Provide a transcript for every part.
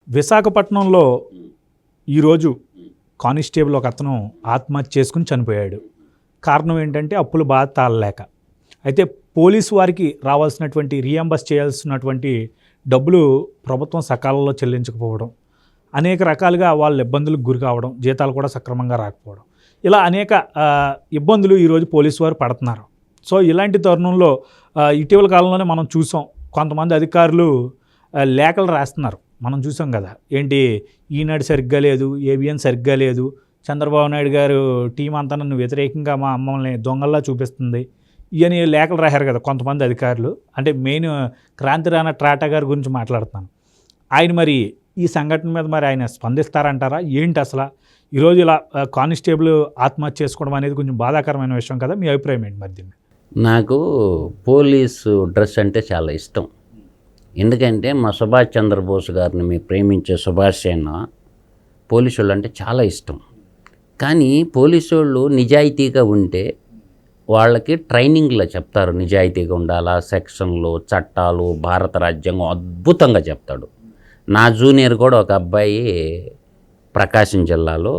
విశాఖపట్నంలో ఈరోజు కానిస్టేబుల్ ఒక అతను ఆత్మహత్య చేసుకుని చనిపోయాడు. కారణం ఏంటంటే అప్పులు బాధ తాళలేక. అయితే పోలీసు వారికి రావాల్సినటువంటి రీఎంబర్స్ చేయాల్సినటువంటి డబ్బులు ప్రభుత్వం సకాలంలో చెల్లించకపోవడం, అనేక రకాలుగా వాళ్ళు ఇబ్బందులకు గురి కావడం, జీతాలు కూడా సక్రమంగా రాకపోవడం, ఇలా అనేక ఇబ్బందులు ఈరోజు పోలీసు వారు పడుతున్నారు. సో ఇలాంటి తరుణంలో ఇటీవల కాలంలోనే మనం చూసాం, కొంతమంది అధికారులు లేఖలు రాస్తున్నారు. మనం చూసాం కదా, ఏంటి ఈనాడు సరిగ్గా లేదు, ఏబిఎన్ సరిగ్గా లేదు, చంద్రబాబు నాయుడు గారు టీం అంతా నన్ను వ్యతిరేకంగా మా మమ్మల్ని దొంగల్లా చూపిస్తుంది, ఇవన్నీ లేఖలు రాశారు కదా కొంతమంది అధికారులు. అంటే మెయిన్ క్రాంతి రాణా ట్రాటా గారి గురించి మాట్లాడుతున్నాను. ఆయన మరి ఈ సంఘటన మీద మరి ఆయన స్పందిస్తారంటారా ఏంటి అసలు? ఈరోజు ఇలా కానిస్టేబుల్ ఆత్మహత్య చేసుకోవడం అనేది కొంచెం బాధాకరమైన విషయం కదా, మీ అభిప్రాయం ఏంటి మరి దీన్ని? నాకు పోలీసు డ్రెస్ అంటే చాలా ఇష్టం. ఎందుకంటే మా సుభాష్ చంద్రబోస్ గారిని మేము ప్రేమించే సుభాష్ సేన పోలీసు వాళ్ళు అంటే చాలా ఇష్టం. కానీ పోలీసు వాళ్ళు నిజాయితీగా ఉంటే వాళ్ళకి ట్రైనింగ్లో చెప్తారు నిజాయితీగా ఉండాలా, సెక్షన్లు, చట్టాలు, భారత రాజ్యాంగం అద్భుతంగా చెప్తాడు. నా జూనియర్ కూడా ఒక అబ్బాయి ప్రకాశం జిల్లాలో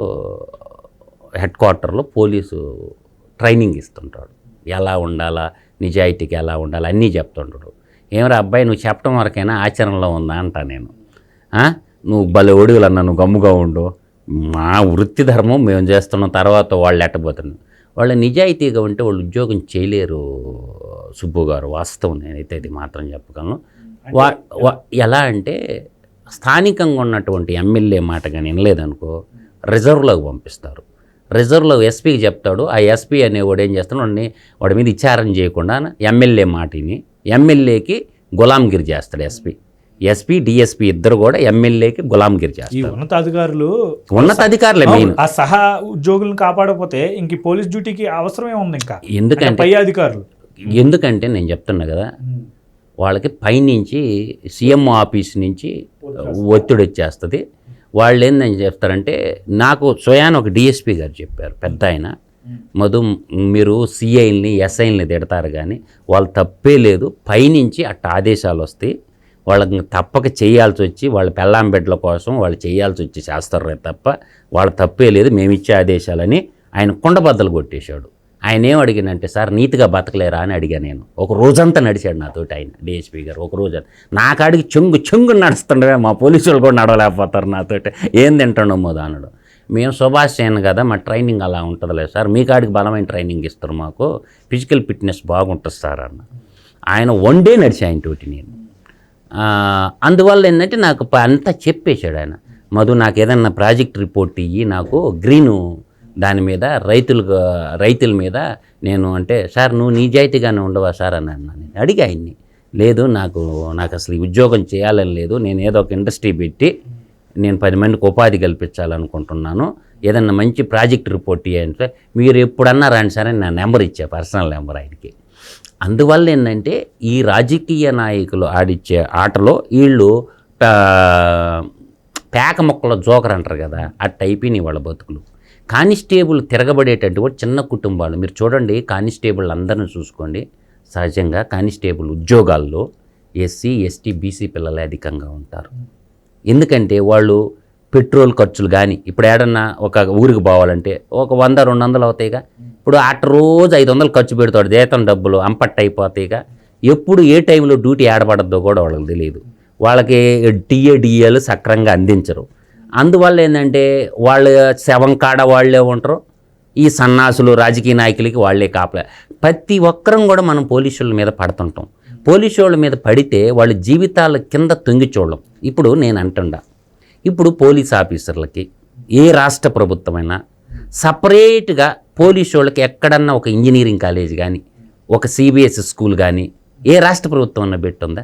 హెడ్ క్వార్టర్లో పోలీసు ట్రైనింగ్ ఇస్తుంటాడు. ఎలా ఉండాలా, నిజాయితీకి ఎలా ఉండాలా అన్నీ చెప్తుంటాడు. ఏమరా అబ్బాయి నువ్వు చెప్పడం వరకైనా ఆచరణలో ఉందా అంటా నేను. నువ్వు భలే ఒడుగులన్నా, నువ్వు గమ్ముగా ఉండు, మా వృత్తి ధర్మం మేము చేస్తున్నాం, తర్వాత వాళ్ళు ఎట్టబోతున్నాం. వాళ్ళు నిజాయితీగా ఉంటే వాళ్ళు ఉద్యోగం చేయలేరు సుబ్బు గారు, వాస్తవం. నేనైతే ఇది మాత్రం చెప్పగలను. ఎలా అంటే స్థానికంగా ఉన్నటువంటి ఎమ్మెల్యే మాట కానీ వినలేదనుకో రిజర్వ్లోకి పంపిస్తారు. రిజర్వ్లో ఎస్పీకి చెప్తాడు. ఆ ఎస్పీ అనేవాడు ఏం చేస్తాడు, వాడి మీద విచారణ చేయకుండా ఎమ్మెల్యే మాటిని ఎమ్మెల్యేకి గులాంగిరి చేస్తాడు. ఎస్పీ డిఎస్పీ ఇద్దరు కూడా ఎమ్మెల్యేకి గులాంగిరి చేస్తారు. ఉన్నతాధికారులే మెయిన్. ఆ సహా ఉద్యోగులను కాపాడకపోతే ఇంక పోలీస్ డ్యూటీకి అవసరమే ఉంది ఇంకా. ఎందుకంటే పై అధికారులు, ఎందుకంటే నేను చెప్తున్నా కదా, వాళ్ళకి పైనుంచి సీఎం ఆఫీస్ నుంచి ఒత్తిడి వచ్చేస్తుంది. వాళ్ళు ఏందని చెప్తారంటే, నాకు స్వయాన ఒక డిఎస్పీ గారు చెప్పారు, పెద్ద ఆయన, మధు మీరు సిఐల్ని ఎస్ఐల్ని తిడతారు కానీ వాళ్ళు తప్పే లేదు, పైనుంచి అట్ట ఆదేశాలు వస్తాయి, వాళ్ళకి తప్పక చేయాల్సి వచ్చి వాళ్ళ పెళ్ళాం బిడ్డల కోసం వాళ్ళు చేయాల్సి వచ్చి చేస్తారు తప్ప వాళ్ళ తప్పే లేదు, మేము ఇచ్చే ఆదేశాలని ఆయన కుండబద్దలు కొట్టేశాడు. ఆయన ఏం అడిగినంటే, సార్ నీతిగా బతకలేరా అని అడిగా నేను. ఒక రోజంతా నడిచాడు నాతోటి ఆయన, డిఎస్పీ గారు. ఒక రోజు నా కాడికి చెంగు నడుస్తుండవే, మా పోలీసు వాళ్ళు కూడా నడవలేకపోతారు నాతోటి, ఏం తింటాడో దానుడు. మేము సుభాష్ సేన కదా, మా ట్రైనింగ్ అలా ఉంటుందిలే సార్, మీ కాడికి బలమైన ట్రైనింగ్ ఇస్తారు, మాకు ఫిజికల్ ఫిట్నెస్ బాగుంటుంది సార్ అన్న. ఆయన వన్ డే నడిచి ఆయన తోటి నేను. అందువల్ల ఏంటంటే నాకు అంతా చెప్పేశాడు ఆయన. మధు నాకు ఏదన్నా ప్రాజెక్ట్ రిపోర్ట్ ఇయ్యి, నాకు గ్రీను దాని మీద రైతుల మీద నేను అంటే, సార్ నువ్వు నిజాయితీగానే ఉండవా సార్ అని అన్నా. నేను అడిగి ఆయన్ని, లేదు నాకు అసలు ఈ ఉద్యోగం చేయాలని లేదు, నేను ఏదో ఒక ఇండస్ట్రీ పెట్టి నేను 10 మందికి ఉపాధి కల్పించాలనుకుంటున్నాను, ఏదన్నా మంచి ప్రాజెక్ట్ రిపోర్ట్ ఇవ్వంటే, మీరు ఎప్పుడన్నా రాండి సార్ అని నా నెంబర్ ఇచ్చా, పర్సనల్ నెంబర్ ఆయనకి. అందువల్ల ఏంటంటే ఈ రాజకీయ నాయకులు ఆడిచ్చే ఆటలో వీళ్ళు పేక మొక్కల జోకర్ అంటారు కదా, అట్ట అయిపోయినాయి వాళ్ళ బతుకులు. కానిస్టేబుల్ తిరగబడేటటువంటి చిన్న కుటుంబాలు మీరు చూడండి, కానిస్టేబుల్ అందరిని చూసుకోండి. సహజంగా కానిస్టేబుల్ ఉద్యోగాల్లో ఎస్సీ ఎస్టీ బీసీ పిల్లలే అధికంగా ఉంటారు. ఎందుకంటే వాళ్ళు పెట్రోల్ ఖర్చులు కానీ, ఇప్పుడు ఏడన్నా ఒక ఊరికి పోవాలంటే ఒక 100-200 అవుతాయిగా. ఇప్పుడు రోజు 500 ఖర్చు పెడతాడు, జీతం డబ్బులు అంపట్టు అయిపోతాయిగా. ఎప్పుడు ఏ టైంలో డ్యూటీ ఏడబడద్దో కూడా వాళ్ళకి తెలియదు. వాళ్ళకి డిఏలు సక్రంగా అందించరు. అందువల్ల ఏంటంటే వాళ్ళు శవం కాడ వాళ్ళే ఉంటారు, ఈ సన్నాసులు రాజకీయ నాయకులకి వాళ్ళే కాపలే. ప్రతి ఒక్కరం కూడా మనం పోలీసుల మీద పడుతుంటాం. పోలీసు వాళ్ళ మీద పడితే వాళ్ళ జీవితాల కింద తొంగి చూడడం. ఇప్పుడు నేను అంటుండా, ఇప్పుడు పోలీస్ ఆఫీసర్లకి ఏ రాష్ట్ర ప్రభుత్వమైనా సపరేట్గా పోలీసు వాళ్ళకి ఎక్కడన్నా ఒక ఇంజనీరింగ్ కాలేజ్ కానీ, ఒక సిబిఎస్ఈ స్కూల్ కానీ ఏ రాష్ట్ర ప్రభుత్వం అన్న పెట్టుందా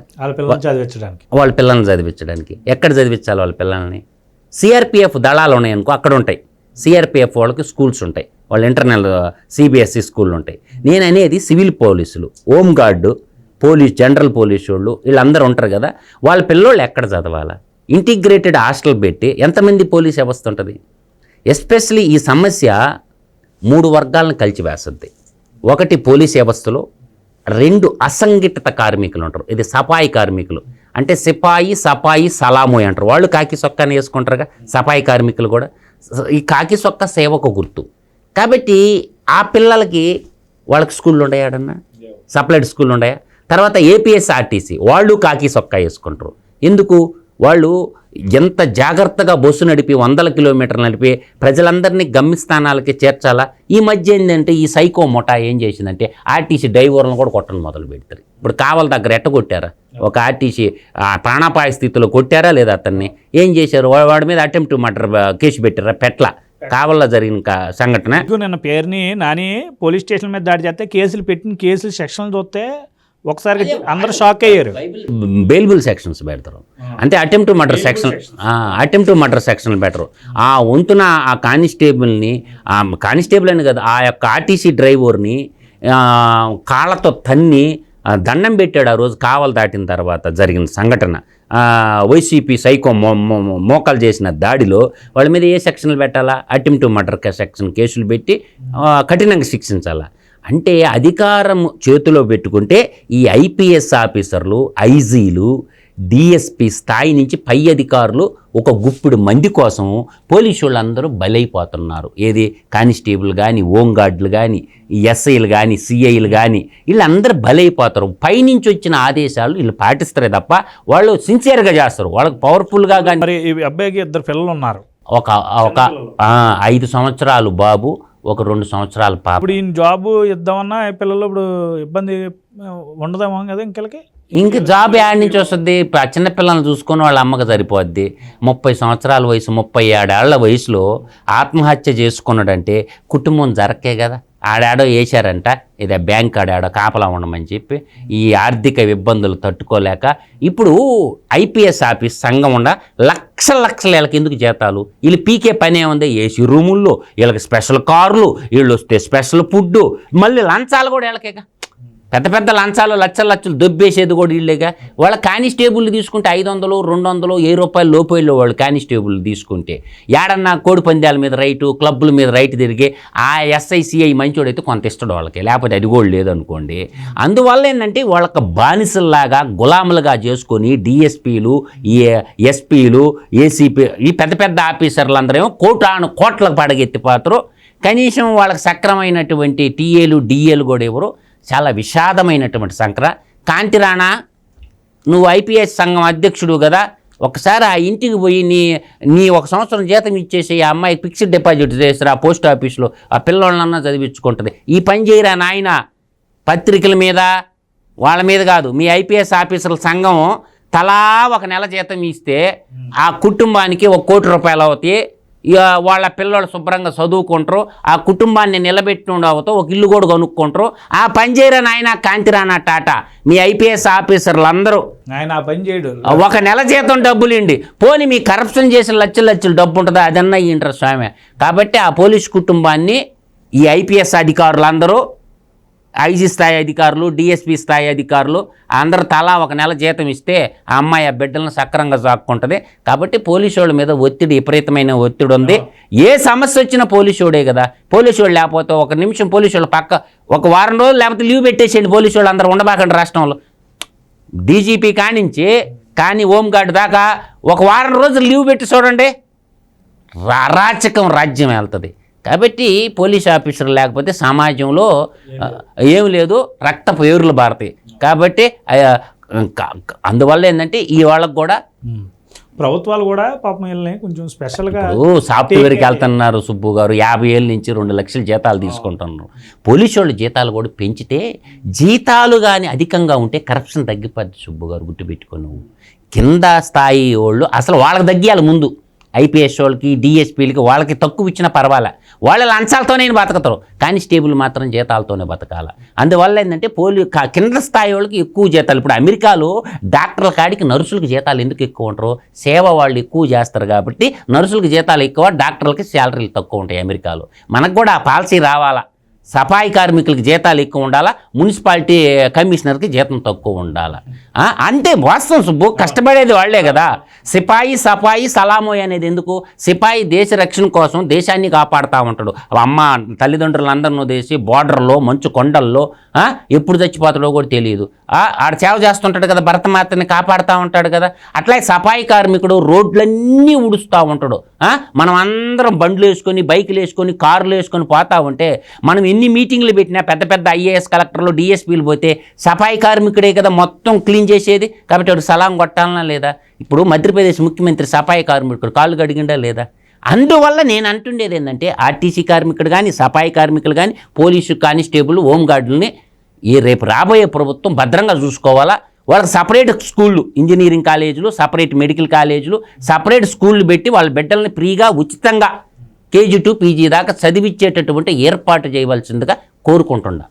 వాళ్ళ పిల్లల్ని చదివించడానికి? ఎక్కడ చదివించాలి వాళ్ళ పిల్లల్ని? సిఆర్పిఎఫ్ దళాలు ఉన్నాయనుకో, అక్కడ ఉంటాయి. సిఆర్పిఎఫ్ వాళ్ళకి స్కూల్స్ ఉంటాయి, వాళ్ళ ఇంటర్నల్ సిబిఎస్ఈ స్కూళ్ళు ఉంటాయి. నేను అనేది సివిల్ పోలీసులు, హోమ్ గార్డు, జనరల్ పోలీసు వాళ్ళు, వీళ్ళందరూ ఉంటారు కదా, వాళ్ళ పిల్లోళ్ళు ఎక్కడ చదవాలా? ఇంటిగ్రేటెడ్ హాస్టల్ పెట్టి ఎంతమంది పోలీస్ వ్యవస్థ ఉంటుంది? ఎస్పెషలీ ఈ సమస్య 3 వర్గాలను కలిచివేస్తుంది. ఒకటి పోలీస్ వ్యవస్థలో, 2 అసంఘటిత కార్మికులు ఉంటారు, ఇది సఫాయి కార్మికులు. అంటే సిపాయి సపాయి సలామోయ్ అంటారు. వాళ్ళు కాకి సొక్కాని వేసుకుంటారుగా, సపాయి కార్మికులు కూడా. ఈ కాకి సొక్క సేవకు గుర్తు. కాబట్టి ఆ పిల్లలకి వాళ్ళకి స్కూళ్ళు ఉన్నాయాడన్నా, సపరేట్ స్కూళ్ళు ఉన్నాయా? తర్వాత ఏపీఎస్ఆర్టీసీ వాళ్ళు కాకి సొక్కా వేసుకుంటారు. ఎందుకు? వాళ్ళు ఎంత జాగ్రత్తగా బస్సు నడిపి 100 కిలోమీటర్లు నడిపి ప్రజలందరినీ గమ్యస్థానాలకి చేర్చాలా. ఈ మధ్య ఏంటంటే ఈ సైకో ముఠా ఏం చేసిందంటే ఆర్టీసీ డ్రైవర్లను కూడా కొట్టడం మొదలు పెడతారు. ఇప్పుడు కావల దగ్గర ఎట్ట కొట్టారా, ఒక ఆర్టీసీ ప్రాణాపాయ స్థితిలో కొట్టారా లేదా, అతన్ని ఏం చేశారు, వాడి మీద అటెంప్ట్ మర్డర్ కేసు పెట్టారా, పెట్ల కావల్లో జరిగిన సంఘటన. నిన్న పేరుని నాని పోలీస్ స్టేషన్ మీద దాడి చేస్తే పెట్టిన కేసులు సెక్షన్లు చూస్తే ఒకసారి అందరూ షాక్ అయ్యారు. బెయిలబుల్ సెక్షన్స్ పెడతారు, అంటే అటెంప్ట్ మర్డర్ సెక్షన్ పెట్టరు. ఆ వంతున ఆ కానిస్టేబుల్ అని కదా, ఆ యొక్క ఆర్టీసీ డ్రైవర్ని కాళ్ళతో తన్ని దండం పెట్టాడు. ఆ రోజు కావలు దాటిన తర్వాత జరిగిన సంఘటన. వైసీపీ సైకో మోకాలు చేసిన దాడిలో వాళ్ళ మీద ఏ సెక్షన్లు పెట్టాలా, అటెంప్ట్ మర్డర్ సెక్షన్ కేసులు పెట్టి కఠినంగా శిక్షించాలా. అంటే అధికారం చేతిలో పెట్టుకుంటే ఈ ఐపీఎస్ ఆఫీసర్లు, ఐజీలు, డిఎస్పీ స్థాయి నుంచి పై అధికారులు ఒక గుప్పిడు మంది కోసం పోలీసు వాళ్ళందరూ బలైపోతున్నారు. ఏది కానిస్టేబుల్ కానీ, హోంగార్డులు కానీ, ఎస్ఐలు కానీ, సిఐలు కానీ వీళ్ళందరూ బలైపోతారు. పైనుంచి వచ్చిన ఆదేశాలు వీళ్ళు పాటిస్తారే తప్ప వాళ్ళు సిన్సియర్గా చేస్తారు. వాళ్ళకి పవర్ఫుల్గా కానీ. మరి ఈ అబ్బాయికి 2 పిల్లలు ఉన్నారు. ఒక 5 సంవత్సరాలు బాబు, ఒక 2 సంవత్సరాల పాప. ఇప్పుడు ఈయన జాబ్ ఇద్దామన్నా పిల్లలు ఇప్పుడు ఇబ్బంది ఉండదేమో కదా ఇంకలకి. ఇంక జాబ్ యాడ్ నుంచి వస్తుంది. చిన్నపిల్లల్ని చూసుకొని వాళ్ళ అమ్మకి సరిపోద్ది. 30 సంవత్సరాల వయసు, 37 ఏళ్ల వయసులో ఆత్మహత్య చేసుకున్నాడంటే కుటుంబం జరక్కే కదా. ఆడాడో వేశారంట, ఇదే బ్యాంక్ ఆడాడో కాపలా ఉండమని చెప్పి ఈ ఆర్థిక ఇబ్బందులు తట్టుకోలేక ఇప్పుడు ఐపీఎస్ ఆఫీస్ సంఘం ఉండ లక్షల వీళ్ళకి ఎందుకు జీతాలు? వీళ్ళు పీకే పని ఏముంది? ఏసీ రూముల్లో వీళ్ళకి స్పెషల్ కార్లు, వీళ్ళు వస్తే స్పెషల్ ఫుడ్డు, మళ్ళీ లంచాలు కూడా వీళ్ళకేగా. పెద్ద లంచాలు లక్షలు దొబ్బేసేది కూడా వీళ్ళేగా. వాళ్ళ కానిస్టేబుల్ తీసుకుంటే 500, 200, 1000 రూపాయలు లోపల్లో వాళ్ళు కానిస్టేబుల్ తీసుకుంటే ఏడన్నా కోడి పందాల మీద రైటు, క్లబ్బుల మీద రైటు తిరిగి ఆ ఎస్ఐసిఐ మంచోడైతే కొంత ఇస్తాడు వాళ్ళకి, లేకపోతే అది కూడా లేదనుకోండి. అందువల్ల ఏంటంటే వాళ్ళకి బానిసల్లాగా గులాములుగా చేసుకొని డిఎస్పీలు, ఎస్పీలు, ఏసీపీ ఈ పెద్ద ఆఫీసర్లు అందరేమో కోట్లకు పడగెత్తిపోతారు. కనీసం వాళ్ళకి సక్రమైనటువంటి టీఏలు, డిఏలు కూడా ఎవరు. చాలా విషాదమైనటువంటి సంక్ర. కాంతిరాణా, నువ్వు ఐపీఎస్ సంఘం అధ్యక్షుడు కదా, ఒకసారి ఆ ఇంటికి పోయి నీ 1 సంవత్సరం జీతం ఇచ్చేసి ఆ అమ్మాయికి ఫిక్స్డ్ డిపాజిట్ చేస్తారు ఆ పోస్ట్ ఆఫీస్లో, ఆ పిల్లలన్నా చదివించుకుంటుంది. ఈ పని చేయరా నాయన. పత్రికల మీద వాళ్ళ మీద కాదు, మీ ఐపీఎస్ ఆఫీసర్ల సంఘం తలా 1 నెల జీతం ఇస్తే ఆ కుటుంబానికి 1 కోటి రూపాయలు అవుతాయి. వాళ్ళ పిల్లలు శుభ్రంగా చదువుకుంటారు, ఆ కుటుంబాన్ని నిలబెట్టినవుతో ఒక ఇల్లు కూడా కొనుక్కుంటారు. ఆ పని చేయరా నాయన కాంతిరాణా టాటా. మీ ఐపీఎస్ ఆఫీసర్లు అందరూ ఆయన ఆ పని చేయడు. 1 నెల జీతం డబ్బులు ఇండి పోనీ మీ కరప్షన్ చేసిన లక్షలు డబ్బు ఉంటుందా, అదన్నా ఇంట్రెస్ట్ స్వామి. కాబట్టి ఆ పోలీస్ కుటుంబాన్ని ఈ ఐపీఎస్ అధికారులు అందరూ, ఐజీ స్థాయి అధికారులు, డిఎస్పీ స్థాయి అధికారులు అందరూ తలా 1 నెల జీతం ఇస్తే ఆ అమ్మాయి ఆ బిడ్డలను సక్రంగా సాక్కుంటుంది. కాబట్టి పోలీసు వాళ్ళ మీద విపరీతమైన ఒత్తిడి ఉంది. ఏ సమస్య వచ్చినా పోలీసు వాడే కదా. పోలీసు వాళ్ళు లేకపోతే 1 నిమిషం పోలీసు వాళ్ళు పక్క 1 వారం రోజులు లేకపోతే లీవ్ పెట్టేసేయండి. పోలీసు వాళ్ళు అందరూ ఉండబాకండి రాష్ట్రంలో. డీజీపీ కానించి హోంగార్డు దాకా 1 వారం రోజులు లీవ్ పెట్టి చూడండి, అరాచకం రాజ్యం వెళ్తుంది. కాబట్టి పోలీస్ ఆఫీసర్ లేకపోతే సమాజంలో ఏం లేదు, రక్తపు ఏరులు బారతాయి. కాబట్టి అందువల్ల ఏంటంటే ఈ వాళ్ళకు కూడా ప్రభుత్వాలు కూడా పాపం వీళ్ళని కొంచెం స్పెషల్గా సాఫ్ట్వేర్కి వెళ్తున్నారు. సుబ్బు గారు 50 ఏళ్ళ నుంచి 2 లక్షల జీతాలు తీసుకుంటున్నారు. పోలీసు వాళ్ళు జీతాలు కూడా పెంచితే, జీతాలు కానీ అధికంగా ఉంటే కరప్షన్ తగ్గిపోద్ది. సుబ్బు గారు గుర్తుపెట్టుకుని, కింద స్థాయి వాళ్ళు అసలు వాళ్ళకి తగ్గియాలి ముందు. ఐపీఎస్ వాళ్ళకి, డిఎస్పీలకి వాళ్ళకి తక్కువ ఇచ్చినా పర్వాలే, వాళ్ళ లంచాలతోనే బతకతారు. కానిస్టేబుల్ మాత్రం జీతాలతోనే బతకాలి. అందువల్ల ఏంటంటే కింద స్థాయి వాళ్ళకి ఎక్కువ జీతాలు. ఇప్పుడు అమెరికాలో డాక్టర్ల కాడికి నర్సులకు జీతాలు ఎందుకు ఎక్కువ ఉంటారు? సేవ వాళ్ళు ఎక్కువ చేస్తారు కాబట్టి నర్సులకు జీతాలు ఎక్కువ, డాక్టర్లకి శాలరీలు తక్కువ ఉంటాయి అమెరికాలో. మనకు కూడా ఆ పాలసీ రావాలా. సఫాయి కార్మికులకి జీతాలు ఎక్కువ ఉండాలా, మున్సిపాలిటీ కమిషనర్కి జీతం తక్కువ ఉండాలా? అంటే వాస్తవం సుబ్బు, కష్టపడేది వాళ్లే కదా. సిపాయి సఫాయి సలామోయ్ అనేది ఎందుకు? సిపాయి దేశ రక్షణ కోసం దేశాన్ని కాపాడుతూ ఉంటాడు. అమ్మ తల్లిదండ్రులందరినూ దేశి బార్డర్లో మంచు కొండల్లో ఎప్పుడు చచ్చిపోతాడో కూడా తెలియదు. ఆడ సేవ చేస్తుంటాడు కదా, భరతమాతని కాపాడుతూ ఉంటాడు కదా. అట్లా సఫాయి కార్మికుడు రోడ్లన్నీ ఉడుస్తూ ఉంటాడు. మనం అందరం బండ్లు వేసుకొని, బైకులు వేసుకొని, కార్లు వేసుకొని పోతూ ఉంటే, మనం ఎన్ని మీటింగ్లు పెట్టినా పెద్ద పెద్ద ఐఏఎస్ కలెక్టర్లు డిఎస్పీలు పోతే సఫాయి కార్మికుడే కదా మొత్తం క్లీన్ చేసేది. కాబట్టి వాడు సలాం కొట్టాలనా లేదా? ఇప్పుడు మధ్యప్రదేశ్ ముఖ్యమంత్రి సఫాయి కార్మికుడు కాళ్ళు కడిగిండా లేదా? అందువల్ల నేను అంటుండేది ఏంటంటే, ఆర్టీసీ కార్మికుడు కానీ, సఫాయి కార్మికులు కానీ, పోలీసు కానిస్టేబుల్, హోంగార్డులని రేపు రాబోయే ప్రభుత్వం భద్రంగా చూసుకోవాలా. వాళ్ళకి సపరేట్ స్కూళ్ళు, ఇంజనీరింగ్ కాలేజీలు, సపరేట్ మెడికల్ కాలేజీలు, సపరేట్ స్కూళ్ళు పెట్టి వాళ్ళ బిడ్డల్ని ఫ్రీగా ఉచితంగా KG to PG దాకా చదివించేటటువంటి ఏర్పాటు చేయవలసిందిగా కోరుకుంటున్నా.